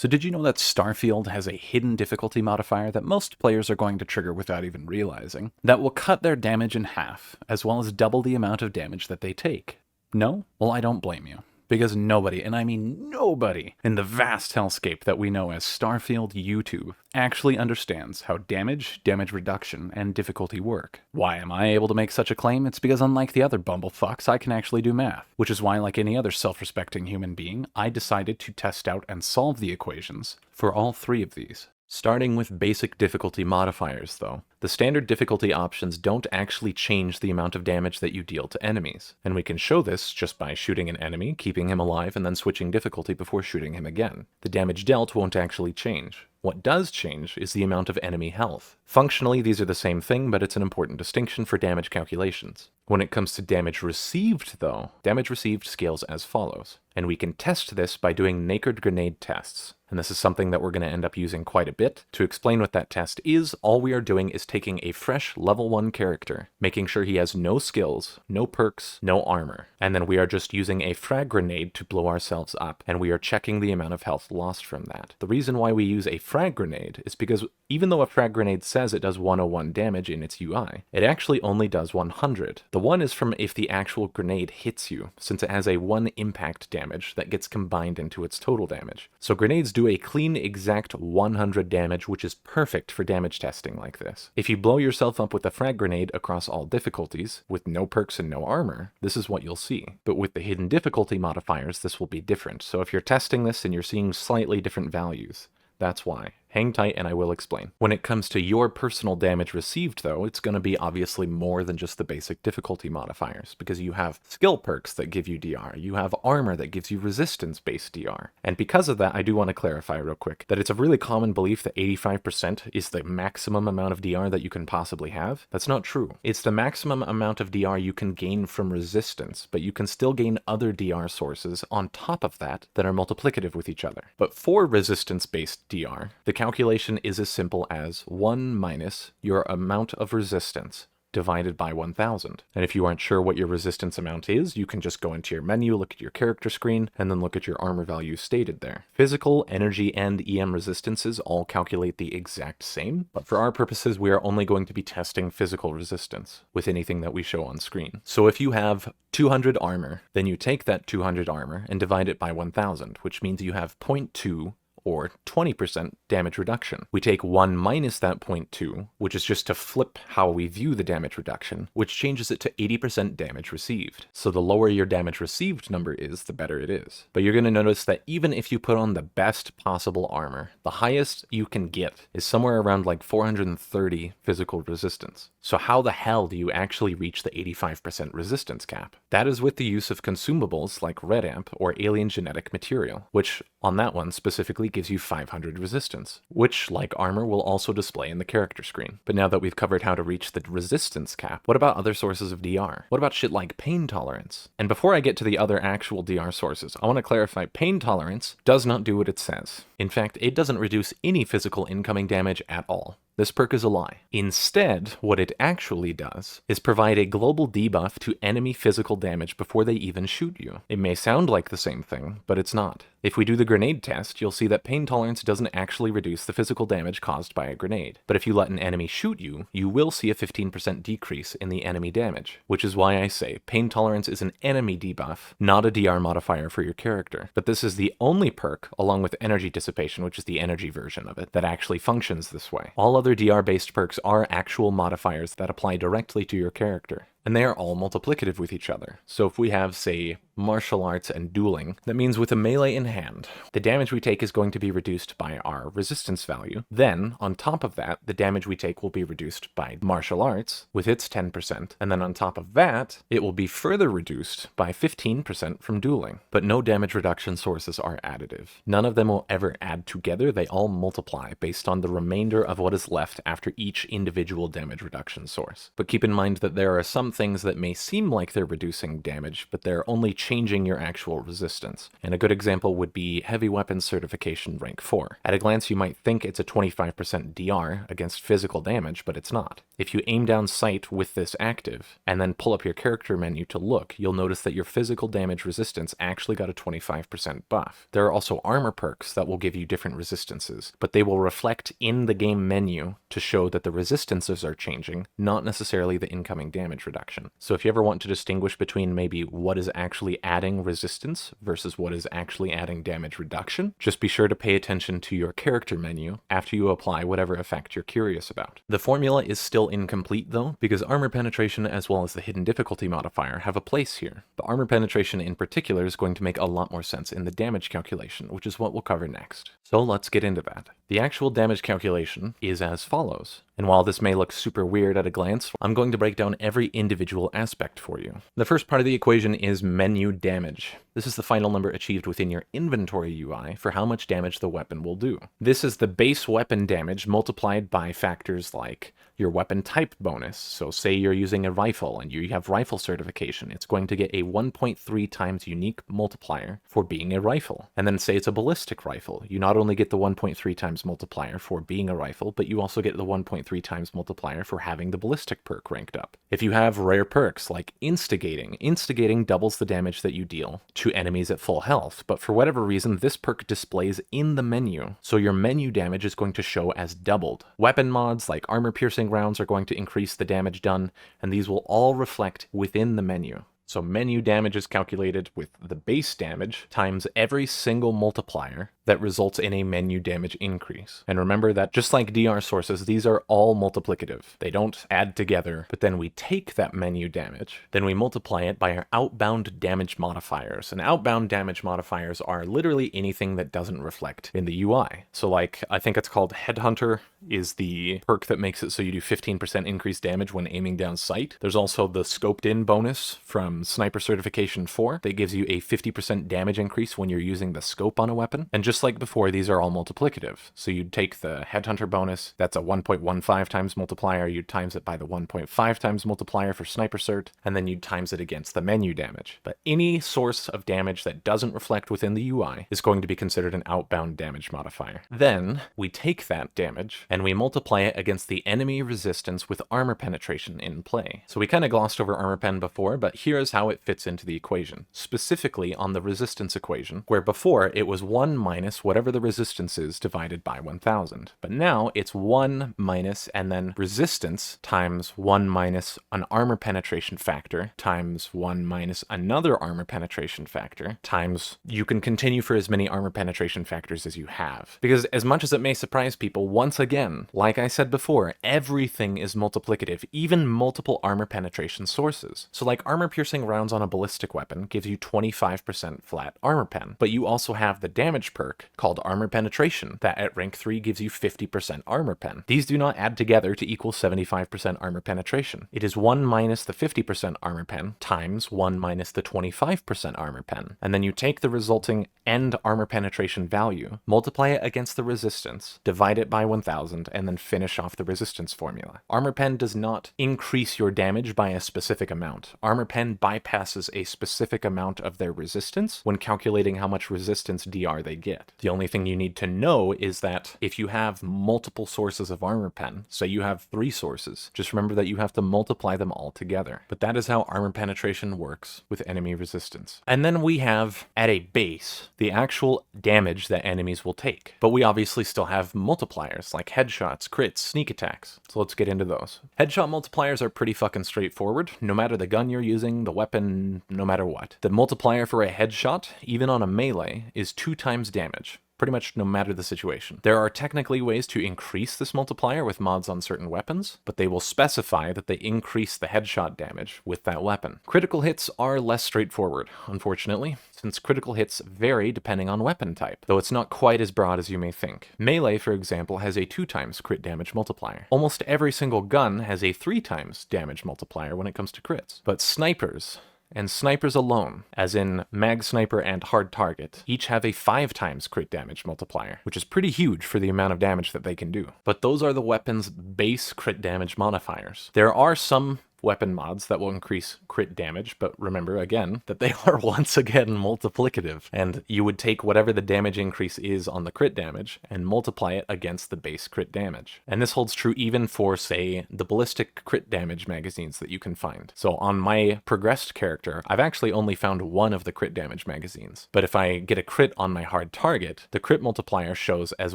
So did you know that Starfield has a hidden difficulty modifier that most players are going to trigger without even realizing, that will cut their damage in half, as well as double the amount of damage that they take? No? Well, I don't blame you. Because nobody, and I mean nobody, in the vast hellscape that we know as Starfield YouTube actually understands how damage reduction, and difficulty work. Why am I able to make such a claim? It's because unlike the other bumblefucks, I can actually do math. Which is why, like any other self-respecting human being, I decided to test out and solve the equations for all three of these. Starting with basic difficulty modifiers, though. The standard difficulty options don't actually change the amount of damage that you deal to enemies, and we can show this just by shooting an enemy, keeping him alive, and then switching difficulty before shooting him again. The damage dealt won't actually change. What does change is the amount of enemy health. Functionally, these are the same thing, but it's an important distinction for damage calculations. When it comes to damage received, though, damage received scales as follows. And we can test this by doing naked grenade tests. And this is something that we're going to end up using quite a bit. To explain what that test is, all we are doing is taking a fresh level 1 character, making sure he has no skills, no perks, no armor, and then we are just using a frag grenade to blow ourselves up, and we are checking the amount of health lost from that. The reason why we use a frag grenade is because even though a frag grenade says it does 101 damage in its UI, it actually only does 100. The 1 is from if the actual grenade hits you, since it has a 1 impact damage that gets combined into its total damage. So grenades do a clean exact 100 damage, which is perfect for damage testing like this. If you blow yourself up with a frag grenade across all difficulties, with no perks and no armor, this is what you'll see. But with the hidden difficulty modifiers, this will be different. So if you're testing this and you're seeing slightly different values, that's why. Hang tight and I will explain. When it comes to your personal damage received, though, it's going to be obviously more than just the basic difficulty modifiers, because you have skill perks that give you DR, you have armor that gives you resistance-based DR. And because of that, I do want to clarify real quick that it's a really common belief that 85% is the maximum amount of DR that you can possibly have. That's not true. It's the maximum amount of DR you can gain from resistance, but you can still gain other DR sources on top of that are multiplicative with each other. But for resistance-based DR, the calculation is as simple as 1 minus your amount of resistance divided by 1000. And if you aren't sure what your resistance amount is, you can just go into your menu, look at your character screen, and then look at your armor values stated there. Physical, energy, and EM resistances all calculate the exact same, but for our purposes, we are only going to be testing physical resistance with anything that we show on screen. So if you have 200 armor, then you take that 200 armor and divide it by 1000, which means you have 0.2 or 20% damage reduction. We take 1 minus that 0.2, which is just to flip how we view the damage reduction, which changes it to 80% damage received. So the lower your damage received number is, the better it is. But you're going to notice that even if you put on the best possible armor, the highest you can get is somewhere around like 430 physical resistance. So how the hell do you actually reach the 85% resistance cap? That is with the use of consumables like Red Amp or Alien Genetic Material, which on that one specifically gives you 500 resistance, which, like armor, will also display in the character screen. But now that we've covered how to reach the resistance cap, what about other sources of DR? What about shit like pain tolerance? And before I get to the other actual DR sources, I want to clarify pain tolerance does not do what it says. In fact, it doesn't reduce any physical incoming damage at all. This perk is a lie. Instead, what it actually does is provide a global debuff to enemy physical damage before they even shoot you. It may sound like the same thing, but it's not. If we do the grenade test, you'll see that pain tolerance doesn't actually reduce the physical damage caused by a grenade. But if you let an enemy shoot you, you will see a 15% decrease in the enemy damage, which is why I say pain tolerance is an enemy debuff, not a DR modifier for your character. But this is the only perk, along with energy dissipation, which is the energy version of it, that actually functions this way. All other DR-based perks are actual modifiers that apply directly to your character, and they are all multiplicative with each other. So if we have, say, martial arts and dueling, that means with a melee in hand, the damage we take is going to be reduced by our resistance value. Then, on top of that, the damage we take will be reduced by martial arts with its 10%, and then on top of that, it will be further reduced by 15% from dueling. But no damage reduction sources are additive. None of them will ever add together, they all multiply based on the remainder of what is left after each individual damage reduction source. But keep in mind that there are some some things that may seem like they're reducing damage, but they're only changing your actual resistance. And a good example would be Heavy Weapons Certification Rank 4. At a glance, you might think it's a 25% DR against physical damage, but it's not. If you aim down sight with this active, and then pull up your character menu to look, you'll notice that your physical damage resistance actually got a 25% buff. There are also armor perks that will give you different resistances, but they will reflect in the game menu to show that the resistances are changing, not necessarily the incoming damage reduction. So if you ever want to distinguish between maybe what is actually adding resistance versus what is actually adding damage reduction, just be sure to pay attention to your character menu after you apply whatever effect you're curious about. The formula is still incomplete though, because armor penetration as well as the hidden difficulty modifier have a place here. But armor penetration in particular is going to make a lot more sense in the damage calculation, which is what we'll cover next. So let's get into that. The actual damage calculation is as follows. And while this may look super weird at a glance, I'm going to break down every individual aspect for you. The first part of the equation is menu damage. This is the final number achieved within your inventory UI for how much damage the weapon will do. This is the base weapon damage multiplied by factors like your weapon type bonus. So say you're using a rifle and you have rifle certification, it's going to get a 1.3 times unique multiplier for being a rifle. And then say it's a ballistic rifle. You not only get the 1.3 times multiplier for being a rifle, but you also get the 1.3 times multiplier for having the ballistic perk ranked up. If you have rare perks like instigating doubles the damage that you deal to enemies at full health, but for whatever reason this perk displays in the menu, so your menu damage is going to show as doubled. Weapon mods like armor piercing rounds are going to increase the damage done, and these will all reflect within the menu. So menu damage is calculated with the base damage times every single multiplier that results in a menu damage increase. And remember that just like DR sources, these are all multiplicative. They don't add together, but then we take that menu damage, then we multiply it by our outbound damage modifiers. And outbound damage modifiers are literally anything that doesn't reflect in the UI. So like, I think it's called Headhunter is the perk that makes it so you do 15% increased damage when aiming down sight. There's also the scoped in bonus from Sniper Certification 4 that gives you a 50% damage increase when you're using the scope on a weapon. And just like before, these are all multiplicative. So you'd take the Headhunter bonus, that's a 1.15 times multiplier, you'd times it by the 1.5 times multiplier for Sniper Cert, and then you'd times it against the menu damage. But any source of damage that doesn't reflect within the UI is going to be considered an outbound damage modifier. Then we take that damage and we multiply it against the enemy resistance with armor penetration in play. So we kind of glossed over armor pen before, but here is how it fits into the equation, specifically on the resistance equation, where before it was 1 minus whatever the resistance is divided by 1000. But now it's 1 minus and then resistance times 1 minus an armor penetration factor times 1 minus another armor penetration factor times you can continue for as many armor penetration factors as you have. Because as much as it may surprise people, once again, like I said before, everything is multiplicative, even multiple armor penetration sources. So like armor piercing rounds on a ballistic weapon gives you 25% flat armor pen, but you also have the damage perk called armor penetration that at rank 3 gives you 50% armor pen. These do not add together to equal 75% armor penetration. It is 1 minus the 50% armor pen times 1 minus the 25% armor pen. And then you take the resulting end armor penetration value, multiply it against the resistance, divide it by 1000, and then finish off the resistance formula. Armor pen does not increase your damage by a specific amount. Armor pen bypasses a specific amount of their resistance when calculating how much resistance DR they get. The only thing you need to know is that if you have multiple sources of armor pen, say you have 3 sources, just remember that you have to multiply them all together. But that is how armor penetration works with enemy resistance. And then we have, at a base, the actual damage that enemies will take. But we obviously still have multipliers like headshots, crits, sneak attacks. So let's get into those. Headshot multipliers are pretty fucking straightforward. No matter the gun you're using, the weapon, no matter what. The multiplier for a headshot, even on a melee, is 2 times damage. Pretty much no matter the situation. There are technically ways to increase this multiplier with mods on certain weapons, but they will specify that they increase the headshot damage with that weapon. Critical hits are less straightforward, unfortunately, since critical hits vary depending on weapon type, though it's not quite as broad as you may think. Melee, for example, has a 2 times crit damage multiplier. Almost every single gun has a 3 times damage multiplier when it comes to crits. But snipers, and snipers alone, as in mag sniper and hard target, each have a 5 times crit damage multiplier, which is pretty huge for the amount of damage that they can do. But those are the weapon's base crit damage modifiers. There are some weapon mods that will increase crit damage, but remember again that they are once again multiplicative, and you would take whatever the damage increase is on the crit damage and multiply it against the base crit damage. And this holds true even for, say, the ballistic crit damage magazines that you can find. So on my progressed character, I've actually only found one of the crit damage magazines, but if I get a crit on my hard target, the crit multiplier shows as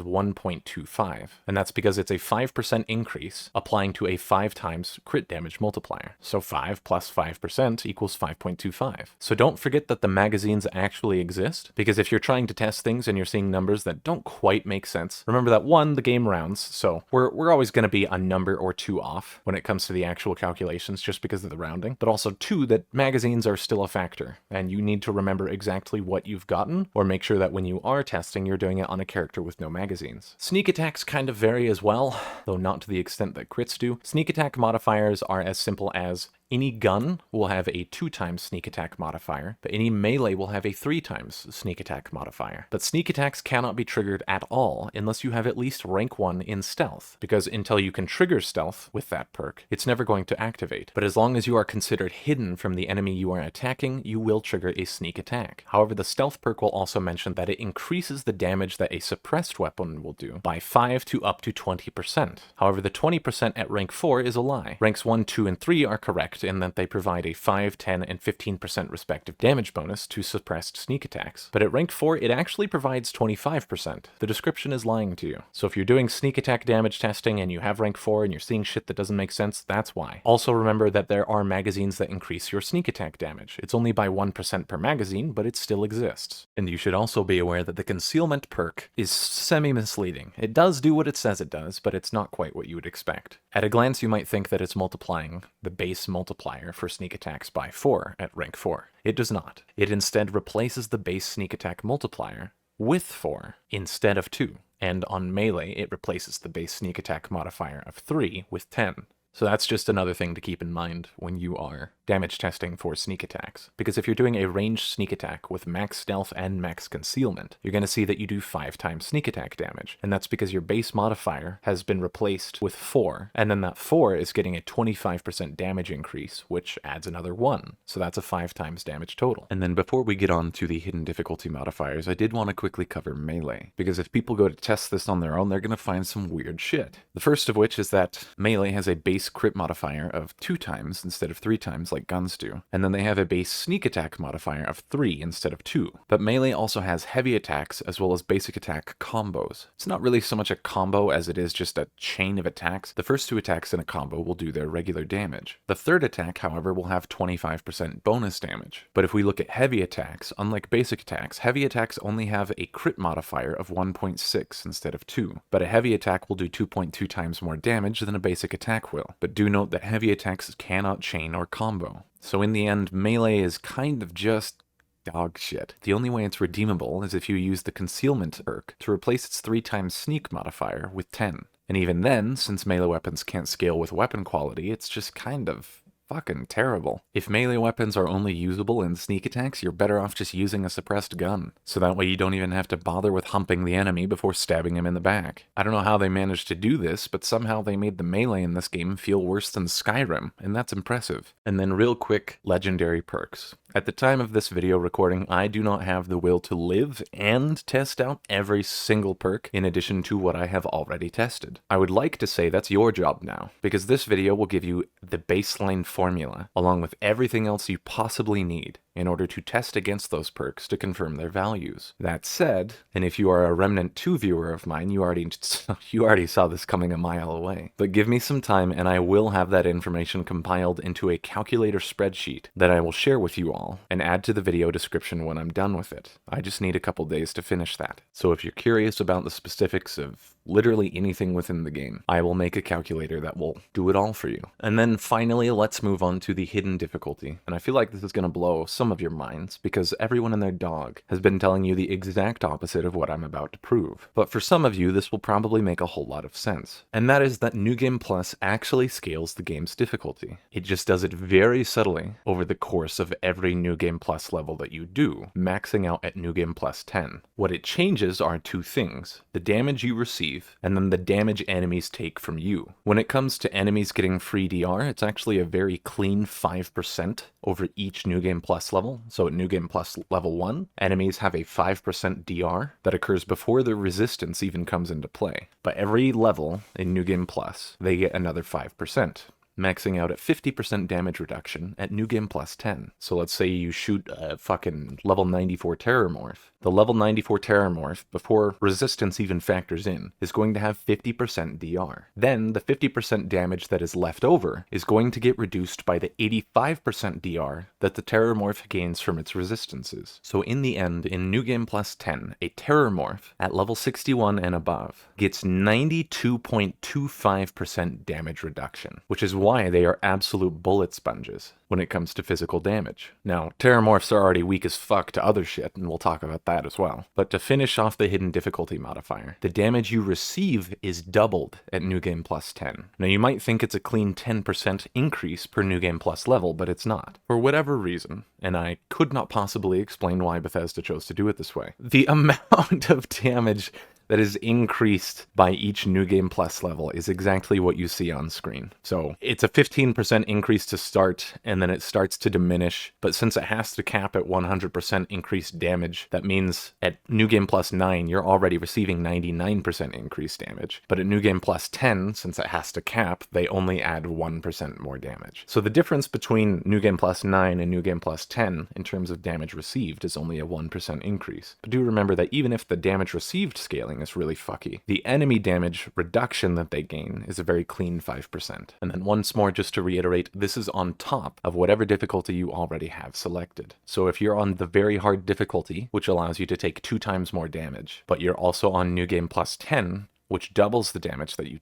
1.25, and that's because it's a 5% increase applying to a 5 times crit damage multiplier. So 5 plus 5% equals 5.25. So don't forget that the magazines actually exist, because if you're trying to test things and you're seeing numbers that don't quite make sense, remember that 1, the game rounds, so we're always going to be a number or 2 off when it comes to the actual calculations just because of the rounding, but also 2, that magazines are still a factor, and you need to remember exactly what you've gotten, or make sure that when you are testing, you're doing it on a character with no magazines. Sneak attacks kind of vary as well, though not to the extent that crits do. Sneak attack modifiers are as simple as any gun will have a 2 times sneak attack modifier, but any melee will have a 3 times sneak attack modifier. But sneak attacks cannot be triggered at all unless you have at least rank 1 in stealth, because until you can trigger stealth with that perk, it's never going to activate. But as long as you are considered hidden from the enemy you are attacking, you will trigger a sneak attack. However, the stealth perk will also mention that it increases the damage that a suppressed weapon will do by 5 to up to 20%. However, the 20% at rank 4 is a lie. Ranks 1, 2, and 3 are correct in that they provide a 5, 10, and 15% respective damage bonus to suppressed sneak attacks. But at rank 4, it actually provides 25%. The description is lying to you. So if you're doing sneak attack damage testing and you have rank 4 and you're seeing shit that doesn't make sense, that's why. Also remember that there are magazines that increase your sneak attack damage. It's only by 1% per magazine, but it still exists. And you should also be aware that the concealment perk is semi-misleading. It does do what it says it does, but it's not quite what you would expect. At a glance, you might think that it's multiplying the base multiplier for sneak attacks by 4 at rank 4. It does not. It instead replaces the base sneak attack multiplier with 4 instead of 2. And on melee, it replaces the base sneak attack modifier of 3 with 10. So that's just another thing to keep in mind when you are damage testing for sneak attacks. Because if you're doing a ranged sneak attack with max stealth and max concealment, you're going to see that you do 5 times sneak attack damage. And that's because your base modifier has been replaced with 4, and then that 4 is getting a 25% damage increase, which adds another 1. So that's a 5 times damage total. And then before we get on to the hidden difficulty modifiers, I did want to quickly cover melee. Because if people go to test this on their own, they're going to find some weird shit. The first of which is that melee has a base crit modifier of 2 times instead of 3 times like guns do, and then they have a base sneak attack modifier of 3 instead of 2. But melee also has heavy attacks as well as basic attack combos. It's not really so much a combo as it is just a chain of attacks. The first 2 attacks in a combo will do their regular damage. The third attack, however, will have 25% bonus damage. But if we look at heavy attacks, unlike basic attacks, heavy attacks only have a crit modifier of 1.6 instead of 2. But a heavy attack will do 2.2 times more damage than a basic attack will. But do note that heavy attacks cannot chain or combo. So in the end, melee is kind of just dog shit. The only way it's redeemable is if you use the concealment perk to replace its 3 times sneak modifier with 10. And even then, since melee weapons can't scale with weapon quality, it's just kind of fucking terrible. If melee weapons are only usable in sneak attacks, you're better off just using a suppressed gun. So that way you don't even have to bother with humping the enemy before stabbing him in the back. I don't know how they managed to do this, but somehow they made the melee in this game feel worse than Skyrim, and that's impressive. And then real quick, legendary perks. At the time of this video recording, I do not have the will to live and test out every single perk in addition to what I have already tested. I would like to say that's your job now, because this video will give you the baseline formula, along with everything else you possibly need in order to test against those perks to confirm their values. That said, and if you are a Remnant 2 viewer of mine, you already saw this coming a mile away. But give me some time and I will have that information compiled into a calculator spreadsheet that I will share with you all and add to the video description when I'm done with it. I just need a couple days to finish that. So if you're curious about the specifics of literally anything within the game, I will make a calculator that will do it all for you. And then finally, let's move on to the hidden difficulty. And I feel like this is going to blow some some of your minds, because everyone and their dog has been telling you the exact opposite of what I'm about to prove. But for some of you, this will probably make a whole lot of sense. And that is that New Game Plus actually scales the game's difficulty. It just does it very subtly over the course of every New Game Plus level that you do, maxing out at New Game Plus 10. What it changes are two things: the damage you receive, and then the damage enemies take from you. When it comes to enemies getting free DR, it's actually a very clean 5% over each New Game Plus level. So at New Game Plus level 1, enemies have a 5% DR that occurs before the resistance even comes into play. But every level in New Game Plus, they get another 5%. Maxing out at 50% damage reduction at New Game Plus 10. So let's say you shoot a fucking level 94 Terrormorph. The level 94 Terrormorph, before resistance even factors in, is going to have 50% DR. Then the 50% damage that is left over is going to get reduced by the 85% DR that the Terrormorph gains from its resistances. So in the end, in New Game Plus 10, a Terrormorph at level 61 and above gets 92.25% damage reduction, which is why they are absolute bullet sponges when it comes to physical damage. Now, Terrormorphs are already weak as fuck to other shit, and we'll talk about that as well. But to finish off the hidden difficulty modifier, the damage you receive is doubled at New Game Plus 10. Now, you might think it's a clean 10% increase per New Game Plus level, but it's not. For whatever reason, and I could not possibly explain why Bethesda chose to do it this way, the amount of damage that is increased by each New Game Plus level is exactly what you see on screen. So it's a 15% increase to start, and then it starts to diminish. But since it has to cap at 100% increased damage, that means at New Game Plus 9, you're already receiving 99% increased damage. But at New Game Plus 10, since it has to cap, they only add 1% more damage. So the difference between New Game Plus 9 and New Game Plus 10 in terms of damage received is only a 1% increase. But do remember that even if the damage received scaling is really fucky, the enemy damage reduction that they gain is a very clean 5%. And then once more, just to reiterate, this is on top of whatever difficulty you already have selected. So if you're on the very hard difficulty, which allows you to take 2 times more damage, but you're also on New Game Plus 10, which doubles the damage that you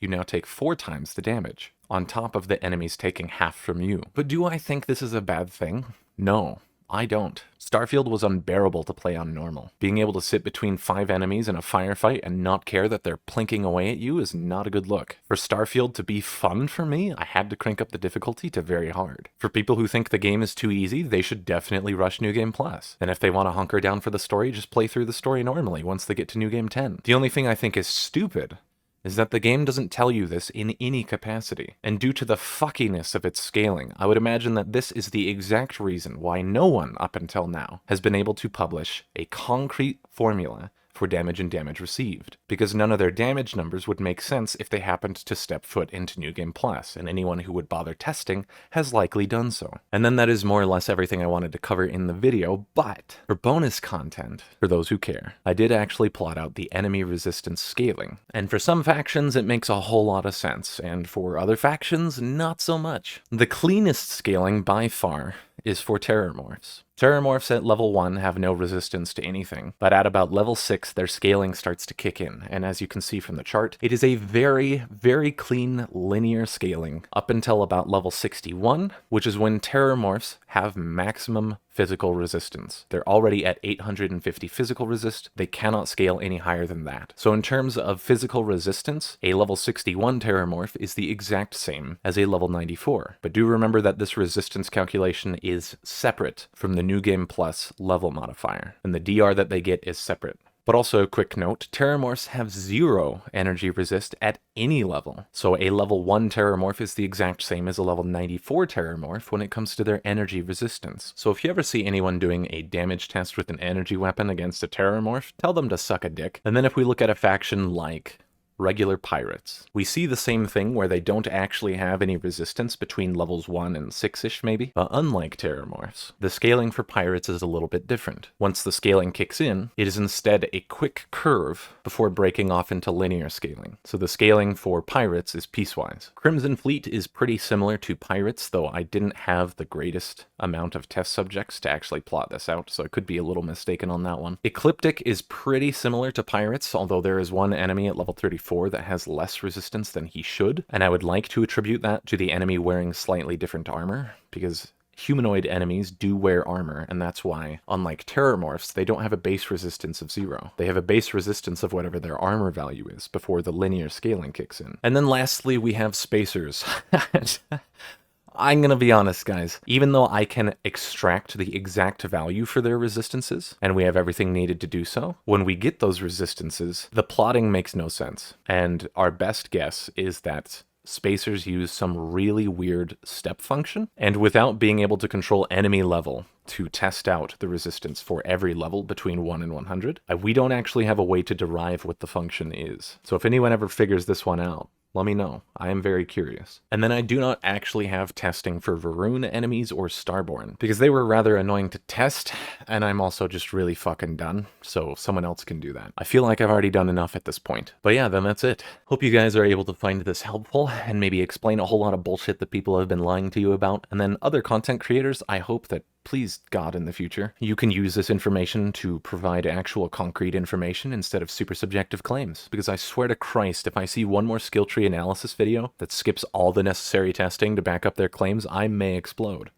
now take 4 times the damage, on top of the enemies taking half from you. But do I think this is a bad thing? No. I don't. Starfield was unbearable to play on normal. Being able to sit between 5 enemies in a firefight and not care that they're plinking away at you is not a good look. For Starfield to be fun for me, I had to crank up the difficulty to very hard. For people who think the game is too easy, they should definitely rush New Game Plus. And if they want to hunker down for the story, just play through the story normally once they get to New Game 10. The only thing I think is stupid is that the game doesn't tell you this in any capacity. And due to the fuckiness of its scaling, I would imagine that this is the exact reason why no one up until now has been able to publish a concrete formula for damage and damage received, because none of their damage numbers would make sense if they happened to step foot into New Game Plus, and anyone who would bother testing has likely done so. And then that is more or less everything I wanted to cover in the video, but for bonus content, for those who care, I did actually plot out the enemy resistance scaling. And for some factions, it makes a whole lot of sense, and for other factions, not so much. The cleanest scaling by far is for Terrormorphs. Terrormorphs at level 1 have no resistance to anything, but at about level 6 their scaling starts to kick in, and as you can see from the chart, it is a very, very clean linear scaling up until about level 61, which is when Terrormorphs have maximum physical resistance. They're already at 850 physical resist, they cannot scale any higher than that. So in terms of physical resistance, a level 61 Terrormorph is the exact same as a level 94. But do remember that this resistance calculation is separate from the New Game Plus level modifier, and the DR that they get is separate. But also a quick note, Terrormorphs have 0 energy resist at any level. So a level 1 Terrormorph is the exact same as a level 94 Terrormorph when it comes to their energy resistance. So if you ever see anyone doing a damage test with an energy weapon against a Terrormorph, tell them to suck a dick. And then if we look at a faction like regular pirates, we see the same thing where they don't actually have any resistance between levels 1 and 6-ish maybe, but unlike Terrormorphs, the scaling for pirates is a little bit different. Once the scaling kicks in, it is instead a quick curve before breaking off into linear scaling. So the scaling for pirates is piecewise. Crimson Fleet is pretty similar to pirates, though I didn't have the greatest amount of test subjects to actually plot this out, so I could be a little mistaken on that one. Ecliptic is pretty similar to pirates, although there is one enemy at level 34 that has less resistance than he should, and I would like to attribute that to the enemy wearing slightly different armor, because humanoid enemies do wear armor, and that's why, unlike terrormorphs, they don't have a base resistance of 0. They have a base resistance of whatever their armor value is before the linear scaling kicks in. And then lastly, we have spacers. I'm gonna be honest, guys. Even though I can extract the exact value for their resistances, and we have everything needed to do so, when we get those resistances, the plotting makes no sense. And our best guess is that spacers use some really weird step function, and without being able to control enemy level to test out the resistance for every level between 1 and 100, we don't actually have a way to derive what the function is. So if anyone ever figures this one out, let me know. I am very curious. And then I do not actually have testing for Varun enemies or Starborn, because they were rather annoying to test, and I'm also just really fucking done, so someone else can do that. I feel like I've already done enough at this point. But yeah, then that's it. Hope you guys are able to find this helpful, and maybe explain a whole lot of bullshit that people have been lying to you about. And then other content creators, I hope that, please God, in the future, you can use this information to provide actual concrete information instead of super subjective claims. Because I swear to Christ, if I see one more skill tree analysis video that skips all the necessary testing to back up their claims, I may explode.